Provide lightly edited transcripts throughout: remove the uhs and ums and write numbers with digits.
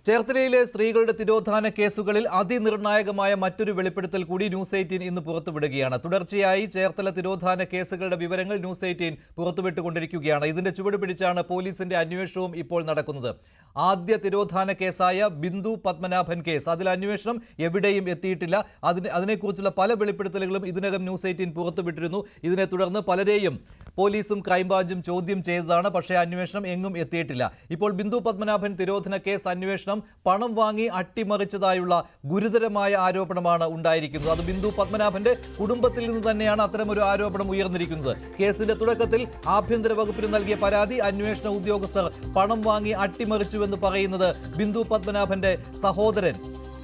ചേർത്തലയിലെ സ്ത്രീകളുടെ തിരോധാന കേസുകളിൽ അതിനിർണായകമായ മറ്റൊരു വെളിപ്പെടുത്തൽ കൂടി ന്യൂസ് 18 ഇന്ന് പുറത്തുവിടുകയാണ്. തുടർച്ചയായി ചേർത്തല തിരോധാന കേസുകളുടെ വിവരങ്ങൾ ന്യൂസ് 18 പുറത്തുവിട്ടുകൊണ്ടിരിക്കുകയാണ്. ഇതിന്റെ ചുവട് പിടിച്ചാണ് പോലീസിന്റെ അന്വേഷണവും ഇപ്പോൾ നടക്കുന്നത്. ആദ്യ തിരോധാന കേസായ ബിന്ദു പത്മനാഭൻ കേസ്, അതിൽ അന്വേഷണം എവിടെയും എത്തിയിട്ടില്ല. അതിനെക്കുറിച്ചുള്ള പല വെളിപ്പെടുത്തലുകളും ഇതിനകം ന്യൂസ് 18 പുറത്തുവിട്ടിരുന്നു. ഇതിനെ തുടർന്ന് പലരെയും പോലീസും ക്രൈംബ്രാഞ്ചും ചോദ്യം ചെയ്തതാണ്. പക്ഷേ അന്വേഷണം എങ്ങും എത്തിയിട്ടില്ല. ഇപ്പോൾ ബിന്ദു പത്മനാഭൻ തിരോധന കേസ് അന്വേഷണം പണം വാങ്ങി അട്ടിമറിച്ചതായുള്ള ഗുരുതരമായ ആരോപണമാണ് ഉണ്ടായിരിക്കുന്നത്. അത് ബിന്ദു പത്മനാഭന്റെ കുടുംബത്തിൽ നിന്ന് തന്നെയാണ് അത്തരമൊരു ആരോപണം ഉയർന്നിരിക്കുന്നത്. കേസിന്റെ തുടക്കത്തിൽ ആഭ്യന്തര വകുപ്പിന് നൽകിയ പരാതി അന്വേഷണ ഉദ്യോഗസ്ഥർ പണം വാങ്ങി അട്ടിമറിച്ചുവെന്ന് പറയുന്നത് ബിന്ദു പത്മനാഭന്റെ സഹോദരൻ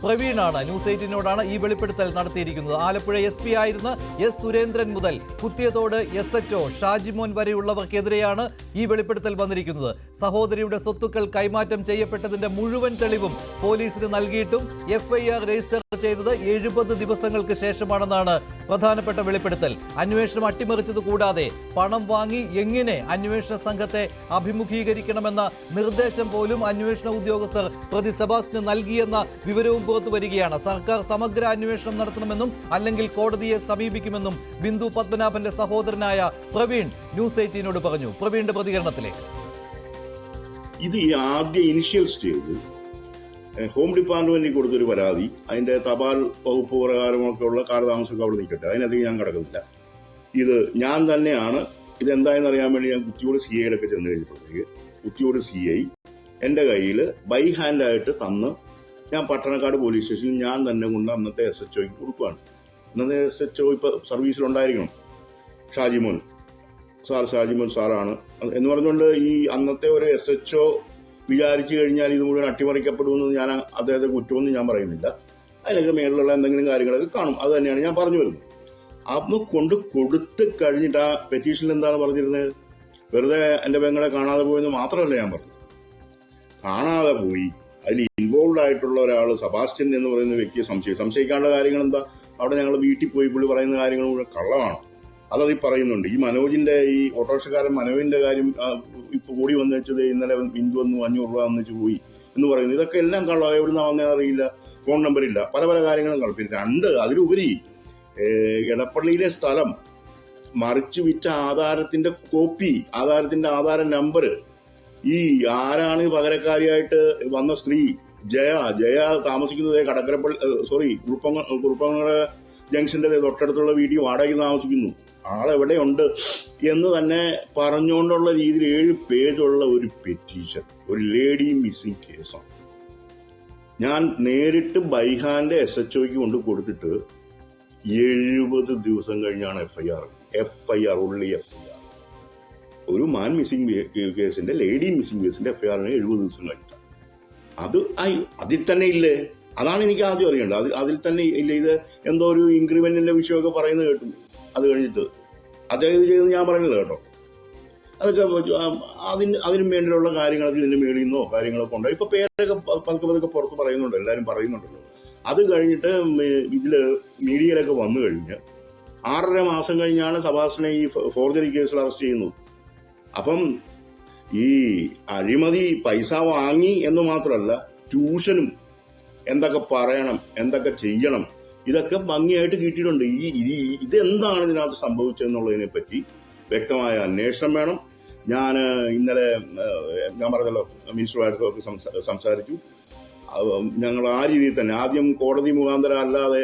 പ്രവീണാണ്. ന്യൂസ് 18നോടാണ് ഈ വെളിപ്പെടുത്തൽ നടത്തിയിരിക്കുന്നത്. ആലപ്പുഴ SP ആയിരുന്ന S. സുരേന്ദ്രൻ മുതൽ കുത്തിയതോട് SHO ഷാജിമോൻ വരെയുള്ളവർക്കെതിരെയാണ് ഈ വെളിപ്പെടുത്തൽ വന്നിരിക്കുന്നത്. സഹോദരിയുടെ സ്വത്തുക്കൾ കൈമാറ്റം ചെയ്യപ്പെട്ടതിന്റെ മുഴുവൻ തെളിവും പോലീസിന് നൽകിയിട്ടും FIR രജിസ്റ്റർ ചെയ്തത് 70 ദിവസങ്ങൾക്ക് ശേഷമാണെന്നാണ് പ്രധാനപ്പെട്ട വെളിപ്പെടുത്തൽ. അന്വേഷണം അട്ടിമറിച്ചത് കൂടാതെ പണം വാങ്ങി എങ്ങനെ അന്വേഷണ സംഘത്തെ അഭിമുഖീകരിക്കണമെന്ന നിർദ്ദേശം പോലും അന്വേഷണ ഉദ്യോഗസ്ഥർ പ്രതി സെബാസ്റ്റിന് നൽകിയെന്ന വിവരവും പുറത്തു വരികയാണ്. സർക്കാർ സമഗ്ര അന്വേഷണം നടത്തണമെന്നും അല്ലെങ്കിൽ കോടതിയെ സമീപിക്കുമെന്നും ബിന്ദു പത്മനാഭന്റെ സഹോദരനായ പ്രവീൺ ന്യൂസ് 18നോട് പറഞ്ഞു. പ്രവീണിന്റെ പ്രതികരണത്തിലേക്ക്. ഇത് ആദ്യ ഇനിഷ്യൽ സ്റ്റേജിൽ ഹോം ഡിപ്പാർട്ട്മെന്റിൽ കൊടുത്തൊരു പരാതി, അതിന്റെ തപാൽ വകുപ്പ് പ്രകാരമൊക്കെ ഉള്ള കാലതാമസമൊക്കെ അവിടെ നിൽക്കട്ടെ, അതിനധികം ഞാൻ കിടക്കുന്നില്ല. ഇത് ഞാൻ തന്നെയാണ് ഇതെന്തായെന്ന് അറിയാൻ വേണ്ടി ഞാൻ കുറ്റിയോട് CIയിലൊക്കെ ചെന്ന് കഴിഞ്ഞപ്പോഴത്തേക്ക് കുറ്റിയോട് CI എന്റെ കയ്യിൽ ബൈ ഹാൻഡായിട്ട് തന്ന് ഞാൻ പട്ടണക്കാട് പോലീസ് സ്റ്റേഷനിൽ ഞാൻ തന്നെ കൊണ്ട് അന്നത്തെ SHOയ്ക്ക് കൊടുക്കുകയാണ്. അന്നത്തെ SHO ഇപ്പൊ സർവീസിലുണ്ടായിരിക്കണം, ഷാജിമോൻ സാറാണ് എന്ന് പറഞ്ഞുകൊണ്ട് ഈ അന്നത്തെ ഒരു SHO വിചാരിച്ചു കഴിഞ്ഞാൽ ഇത് മുഴുവൻ അട്ടിമറിക്കപ്പെടുമെന്ന് ഞാൻ അദ്ദേഹത്തെ കുറ്റമൊന്നും ഞാൻ പറയുന്നില്ല. അതിനൊക്കെ മേളിലുള്ള എന്തെങ്കിലും കാര്യങ്ങളൊക്കെ കാണും. അത് തന്നെയാണ് ഞാൻ പറഞ്ഞു വരുന്നത്. അന്ന് കൊണ്ട് കൊടുത്ത് കഴിഞ്ഞിട്ട് ആ പെറ്റീഷനിൽ എന്താണ് പറഞ്ഞിരുന്നത്? വെറുതെ എന്റെ പെങ്ങളെ കാണാതെ പോയെന്ന് മാത്രമല്ല ഞാൻ പറഞ്ഞത്. കാണാതെ പോയി അതിൽ ഇൻവോൾവ് ആയിട്ടുള്ള ഒരാൾ സെബാസ്റ്റ്യൻ എന്ന് പറയുന്ന വ്യക്തിയെ സംശയിക്കാനുള്ള കാര്യങ്ങൾ എന്താ? അവിടെ ഞങ്ങൾ വീട്ടിൽ പോയി പുള്ളി പറയുന്ന കാര്യങ്ങൾ മുഴുവൻ കള്ളമാണ്. അതീ പറയുന്നുണ്ട്. ഈ മനോജിന്റെ ഈ ഓട്ടോറിക്ഷക്കാരൻ മനോജിന്റെ കാര്യം ഇപ്പൊ കൂടി വന്നു വെച്ചത് ഇന്നലെ ബിന്ദു വന്നു 500 രൂപ വന്നിട്ട് പോയി എന്ന് പറയുന്നു. ഇതൊക്കെ എല്ലാം കള്ളം. എവിടുന്ന വന്നേ അറിയില്ല, ഫോൺ നമ്പർ ഇല്ല, പല പല കാര്യങ്ങളും കള്ളം. പിന്നെ അതിലുപരി എടപ്പള്ളിയിലെ സ്ഥലം മറിച്ചു വിറ്റ ആധാരത്തിന്റെ കോപ്പി, ആധാരത്തിന്റെ ആധാര നമ്പർ, ഈ ആരാണ് പകരക്കാരിയായിട്ട് വന്ന സ്ത്രീ ജയ താമസിക്കുന്നത് കുറുപ്പങ്ങര ജംഗ്ഷന്റെ തൊട്ടടുത്തുള്ള വീട്ടിൽ വാടകയ്ക്ക് താമസിക്കുന്നു, ആളെവിടെയുണ്ട് എന്ന് തന്നെ പറഞ്ഞുകൊണ്ടുള്ള രീതിയിൽ 7 പേജുള്ള ഒരു പെറ്റീഷൻ, ഒരു ലേഡി മിസ്സിംഗ് കേസാണ്. ഞാൻ നേരിട്ട് ബൈഹാന്റെ SHOയ്ക്ക് കൊണ്ട് കൊടുത്തിട്ട് 70 ദിവസം കഴിഞ്ഞാണ് FIR ഉള്ളി FIR. ഒരു മാൻ മിസ്സിംഗ് കേസിന്റെ, ലേഡി മിസ്സിംഗ് കേസിന്റെ FIRന് 70 ദിവസം കഴിഞ്ഞിട്ട് അതിൽ തന്നെ ഇല്ലേ? അതാണ് എനിക്ക് ആദ്യം അറിയേണ്ടത്. അതിൽ തന്നെ ഇല്ല. ഇത് എന്തോ ഒരു ഇൻക്രിമെന്റിന്റെ വിഷയമൊക്കെ പറയുന്നത് കേട്ടു. അത് കഴിഞ്ഞിട്ട് അദ്ദേഹം ഇത് ചെയ്തെന്ന് ഞാൻ പറയുന്നത് കേട്ടോ. അതൊക്കെ അതിന് വേണ്ടിയുള്ള കാര്യങ്ങളൊക്കെ ഇതിന്റെ മേളിൽ നിന്നോ കാര്യങ്ങളൊക്കെ ഉണ്ടായി. ഇപ്പൊ പേരൊക്കെ പതുക്കെ പുറത്ത് പറയുന്നുണ്ട്, എല്ലാവരും പറയുന്നുണ്ടല്ലോ. അത് കഴിഞ്ഞിട്ട് ഇതില് മീഡിയയിലൊക്കെ വന്നു കഴിഞ്ഞ് 6.5 മാസം കഴിഞ്ഞാണ് സെബാസ്റ്റിനെ ഈ ഫോർജറി കേസിൽ അറസ്റ്റ് ചെയ്യുന്നത്. അപ്പം ഈ അഴിമതി പൈസ വാങ്ങി എന്ന് മാത്രമല്ല, ട്യൂഷനും എന്തൊക്കെ പറയണം, എന്തൊക്കെ ചെയ്യണം, ഇതൊക്കെ ഭംഗിയായിട്ട് കിട്ടിയിട്ടുണ്ട്. ഇതെന്താണ് ഇതിനകത്ത് സംഭവിച്ചതെന്നുള്ളതിനെ പറ്റി വ്യക്തമായ അന്വേഷണം വേണം. ഇന്നലെ ഞാൻ പറഞ്ഞല്ലോ, മിനിസ്റ്ററുമായിട്ടൊക്കെ സംസാരിച്ചു. ഞങ്ങൾ ആ രീതിയിൽ തന്നെ ആദ്യം കോടതി മുഖാന്തരം അല്ലാതെ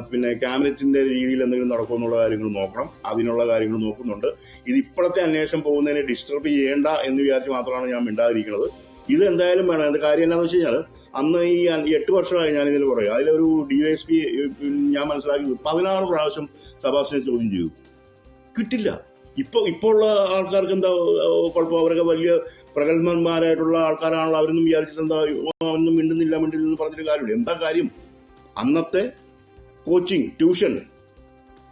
പിന്നെ ക്യാബിനറ്റിന്റെ രീതിയിൽ എന്തെങ്കിലും നടക്കുമെന്നുള്ള കാര്യങ്ങൾ നോക്കണം. അതിനുള്ള കാര്യങ്ങൾ നോക്കുന്നുണ്ട്. ഇത് ഇപ്പോഴത്തെ അന്വേഷണം പോകുന്നതിനെ ഡിസ്റ്റർബ് ചെയ്യേണ്ട എന്ന് വിചാരിച്ച് മാത്രമാണ് ഞാൻ മിണ്ടാതിരിക്കുന്നത്. ഇത് എന്തായാലും വേണം. അതിന്റെ കാര്യം എന്താണെന്ന് വെച്ച് കഴിഞ്ഞാൽ, അന്ന് ഈ 8 വർഷമായി ഞാൻ ഇതിൽ പറയും. അതിലൊരു DYSP ഞാൻ മനസ്സിലാക്കിയത് 16 പ്രാവശ്യം സെബാസ്റ്റിനെ ചോദ്യം ചെയ്തു, കിട്ടില്ല. ഇപ്പോൾ ഉള്ള ആൾക്കാർക്ക് എന്താ കുഴപ്പം? അവരൊക്കെ വലിയ പ്രഗത്ഭന്മാരായിട്ടുള്ള ആൾക്കാരാണല്ലോ. അവരൊന്നും വിചാരിച്ചിട്ട് എന്താ ഒന്നും മിണ്ടുന്നില്ല പറഞ്ഞിട്ട് കാര്യമില്ല. എന്താ കാര്യം? അന്നത്തെ കോച്ചിങ്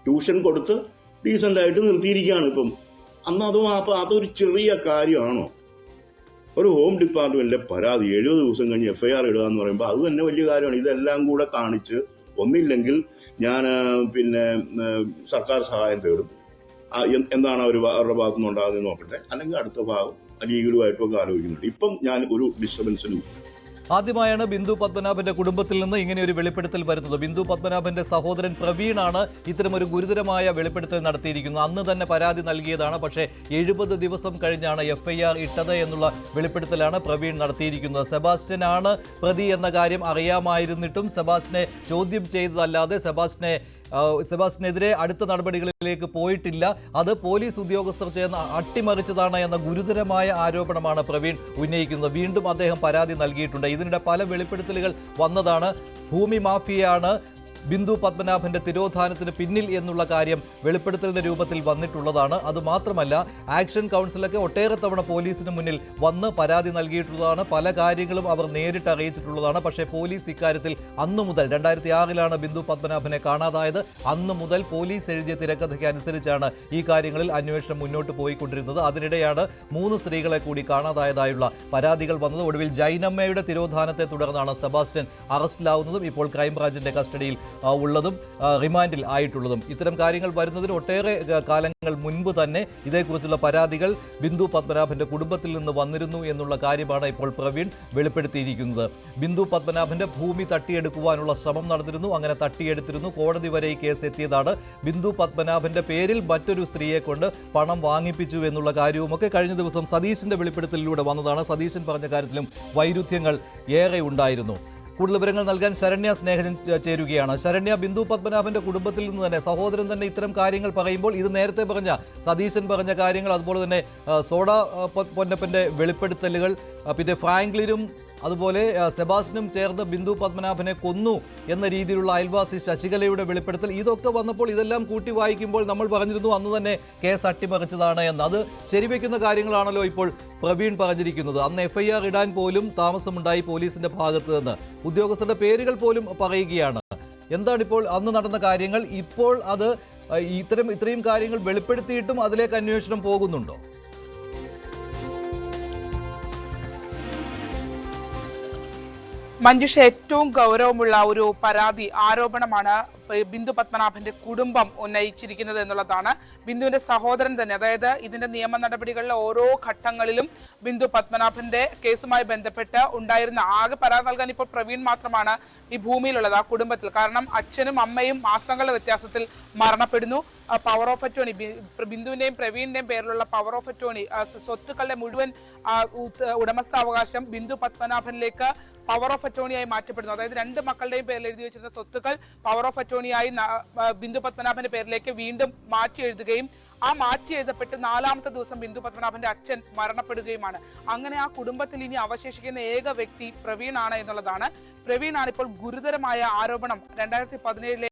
ട്യൂഷൻ കൊടുത്ത് ഡീസന്റ് ആയിട്ട് നിർത്തിയിരിക്കുകയാണ് ഇപ്പം. അതൊരു ചെറിയ കാര്യമാണോ? ഒരു ഹോം ഡിപ്പാർട്ട്മെന്റിലെ പരാതി 70 ദിവസം കഴിഞ്ഞ് FIR ഇടുക എന്ന് പറയുമ്പോൾ അത് തന്നെ വലിയ കാര്യമാണ്. ഇതെല്ലാം കൂടെ കാണിച്ച് ഒന്നില്ലെങ്കിൽ ഞാൻ സർക്കാർ സഹായം തേടും. എന്താണ് അവരുടെ ഭാഗത്തുനിന്ന് ഉണ്ടാകുന്നത് നോക്കട്ടെ, അല്ലെങ്കിൽ അടുത്ത ഭാഗം ലീഗലുമായിട്ടൊക്കെ ആലോചിക്കുന്നുണ്ട്. ഇപ്പം ഞാൻ ഒരു ഡിസ്റ്റർബൻസിനും ആദ്യമായാണ് ബിന്ദു പത്മനാഭന്റെ കുടുംബത്തിൽ നിന്ന് ഇങ്ങനെ ഒരു വെളിപ്പെടുത്തൽ വരുന്നത്. ബിന്ദു പത്മനാഭന്റെ സഹോദരൻ പ്രവീണാണ് ഇത്തരമൊരു ഗുരുതരമായ വെളിപ്പെടുത്തൽ നടത്തിയിരിക്കുന്നത്. അന്ന് തന്നെ പരാതി നൽകിയതാണ്. പക്ഷേ 70 ദിവസം കഴിഞ്ഞാണ് FIR ഇട്ടത് എന്നുള്ള വെളിപ്പെടുത്തലാണ് പ്രവീൺ നടത്തിയിരിക്കുന്നത്. സെബാസ്റ്റ്യൻ ആണ് പ്രതി എന്ന കാര്യം അറിയാമായിരുന്നിട്ടും സെബാസ്റ്റ്യനെ ചോദ്യം ചെയ്തതല്ലാതെ സെബാസ്റ്റ്യനെതിരെ അടുത്ത നടപടികളിലേക്ക് പോയിട്ടില്ല. അത് പോലീസ് ഉദ്യോഗസ്ഥർ ചേർന്ന് അട്ടിമറിച്ചതാണ് എന്ന ഗുരുതരമായ ആരോപണമാണ് പ്രവീൺ ഉന്നയിക്കുന്നത്. വീണ്ടും അദ്ദേഹം പരാതി നൽകിയിട്ടുണ്ട്. ഇതിനിടെ പല വെളിപ്പെടുത്തലുകൾ വന്നതാണ്. ഭൂമി മാഫിയയാണ് ബിന്ദു പത്മനാഭന്റെ തിരോധാനത്തിന് പിന്നിൽ എന്നുള്ള കാര്യം വെളിപ്പെടുത്തലിന്റെ രൂപത്തിൽ വന്നിട്ടുള്ളതാണ്. അതുമാത്രമല്ല, ആക്ഷൻ കൗൺസിലൊക്കെ ഒട്ടേറെ തവണ പോലീസിന് മുന്നിൽ വന്ന് പരാതി നൽകിയിട്ടുള്ളതാണ്. പല കാര്യങ്ങളും അവർ നേരിട്ട് അറിയിച്ചിട്ടുള്ളതാണ്. പക്ഷേ പോലീസ് ഇക്കാര്യത്തിൽ അന്നു മുതൽ 2006 ബിന്ദു പത്മനാഭനെ കാണാതായത്. അന്നു മുതൽ പോലീസ് എഴുതിയ തിരക്കഥയ്ക്ക് അനുസരിച്ചാണ് ഈ കാര്യങ്ങളിൽ അന്വേഷണം മുന്നോട്ട് പോയിക്കൊണ്ടിരുന്നത്. അതിനിടെയാണ് 3 സ്ത്രീകളെ കൂടി കാണാതായതായുള്ള പരാതികൾ വന്നത്. ഒടുവിൽ ജൈനമ്മയുടെ തിരോധാനത്തെ തുടർന്നാണ് സെബാസ്റ്റ്യൻ അറസ്റ്റിലാവുന്നതും ഇപ്പോൾ ക്രൈംബ്രാഞ്ചിന്റെ കസ്റ്റഡിയിൽ ഉള്ളതും റിമാൻഡിൽ ആയിട്ടുള്ളതും. ഇത്തരം കാര്യങ്ങൾ വരുന്നതിന് ഒട്ടേറെ കാലങ്ങൾ മുൻപ് തന്നെ ഇതേക്കുറിച്ചുള്ള പരാതികൾ ബിന്ദു പത്മനാഭന്റെ കുടുംബത്തിൽ നിന്ന് വന്നിരുന്നു എന്നുള്ള കാര്യമാണ് ഇപ്പോൾ പ്രവീൺ വെളിപ്പെടുത്തിയിരിക്കുന്നത്. ബിന്ദു പത്മനാഭന്റെ ഭൂമി തട്ടിയെടുക്കുവാനുള്ള ശ്രമം നടന്നിരുന്നു. അങ്ങനെ തട്ടിയെടുത്തിരുന്നു. കോടതി വരെ ഈ കേസ് എത്തിയതാണ്. ബിന്ദു പത്മനാഭന്റെ പേരിൽ മറ്റൊരു സ്ത്രീയെ കൊണ്ട് പണം വാങ്ങിപ്പിച്ചു എന്നുള്ള കാര്യവുമൊക്കെ കഴിഞ്ഞ ദിവസം സതീശന്റെ വെളിപ്പെടുത്തലിലൂടെ വന്നതാണ്. സതീശൻ പറഞ്ഞ കാര്യത്തിലും വൈരുദ്ധ്യങ്ങൾ ഏറെ ഉണ്ടായിരുന്നു. കൂടുതൽ വിവരങ്ങൾ നൽകാൻ ശരണ്യ സ്നേഹജൻ ചേരുകയാണ്. ശരണ്യ, ബിന്ദു പത്മനാഭന്റെ കുടുംബത്തിൽ നിന്ന് തന്നെ സഹോദരൻ തന്നെ ഇത്തരം കാര്യങ്ങൾ പറയുമ്പോൾ ഇത് നേരത്തെ പറഞ്ഞ സതീശൻ പറഞ്ഞ കാര്യങ്ങൾ, അതുപോലെ തന്നെ സോഡ പൊന്നപ്പന്റെ വെളിപ്പെടുത്തലുകൾ, പിന്നെ ഫ്രാങ്ക്ലിനും അതുപോലെ സെബാസ്റ്റ്യനും ചേർന്ന് ബിന്ദു പത്മനാഭനെ കൊന്നു എന്ന രീതിയിലുള്ള അയൽവാസി ശശികലയുടെ വെളിപ്പെടുത്തൽ, ഇതൊക്കെ വന്നപ്പോൾ ഇതെല്ലാം കൂട്ടി വായിക്കുമ്പോൾ നമ്മൾ പറഞ്ഞിരുന്നു അന്ന് തന്നെ കേസ് അട്ടിമറിച്ചതാണ് എന്ന്. അത് ശരിവെക്കുന്ന കാര്യങ്ങളാണല്ലോ ഇപ്പോൾ പ്രവീൺ പറഞ്ഞിരിക്കുന്നത്. അന്ന് FIR ഇടാൻ പോലും താമസമുണ്ടായി പോലീസിന്റെ ഭാഗത്ത് നിന്ന്. ഉദ്യോഗസ്ഥരുടെ പേരുകൾ പോലും പറയുകയാണ്. എന്താണിപ്പോൾ അന്ന് നടന്ന കാര്യങ്ങൾ? ഇപ്പോൾ അത് ഇത്രയും കാര്യങ്ങൾ വെളിപ്പെടുത്തിയിട്ടും അതിലേക്ക് അന്വേഷണം പോകുന്നുണ്ടോ? മഞ്ജുഷ, ഏറ്റവും ഗൗരവമുള്ള ഒരു ആരോപണമാണ് ബിന്ദു പത്മനാഭന്റെ കുടുംബം ഉന്നയിച്ചിരിക്കുന്നത് എന്നുള്ളതാണ്. ബിന്ദുവിന്റെ സഹോദരൻ തന്നെ, അതായത് ഇതിന്റെ നിയമ നടപടികളിലെ ഓരോ ഘട്ടങ്ങളിലും ബിന്ദു പത്മനാഭന്റെ കേസുമായി ബന്ധപ്പെട്ട് ഉണ്ടായിരുന്ന ആകെ പരാതി നൽകാൻ ഇപ്പോൾ പ്രവീൺ മാത്രമാണ് ഈ ഭൂമിയിലുള്ളത്, ആ കുടുംബത്തിൽ. കാരണം അച്ഛനും അമ്മയും മാസങ്ങളുടെ വ്യത്യാസത്തിൽ മരണപ്പെടുന്നു. പവർ ഓഫ് അറ്റോണി, ബിന്ദുവിന്റെയും പ്രവീണിന്റെയും പേരിലുള്ള പവർ ഓഫ് അറ്റോണി, സ്വത്തുക്കളുടെ മുഴുവൻ ഉടമസ്ഥാവകാശം ബിന്തു പത്മനാഭനിലേക്ക് പവർ ഓഫ് അറ്റോണിയായി മാറ്റപ്പെടുന്നു. അതായത് 2 മക്കളുടെയും പേരിൽ എഴുതി വെച്ചിരുന്ന സ്വത്തുക്കൾ പവർ ഓഫ് അറ്റോണിയായി ബിന്ദു പത്മനാഭന്റെ പേരിലേക്ക് വീണ്ടും മാറ്റി എഴുതുകയും ആ മാറ്റി എഴുതപ്പെട്ട് 4ാമത്തെ ദിവസം ബിന്ദു പത്മനാഭന്റെ അച്ഛൻ മരണപ്പെടുകയുമാണ്. അങ്ങനെ ആ കുടുംബത്തിൽ ഇനി അവശേഷിക്കുന്ന ഏക വ്യക്തി പ്രവീൺ ആണ് എന്നുള്ളതാണ്. പ്രവീൺ ആണ് ഇപ്പോൾ ഗുരുതരമായ ആരോപണം 2017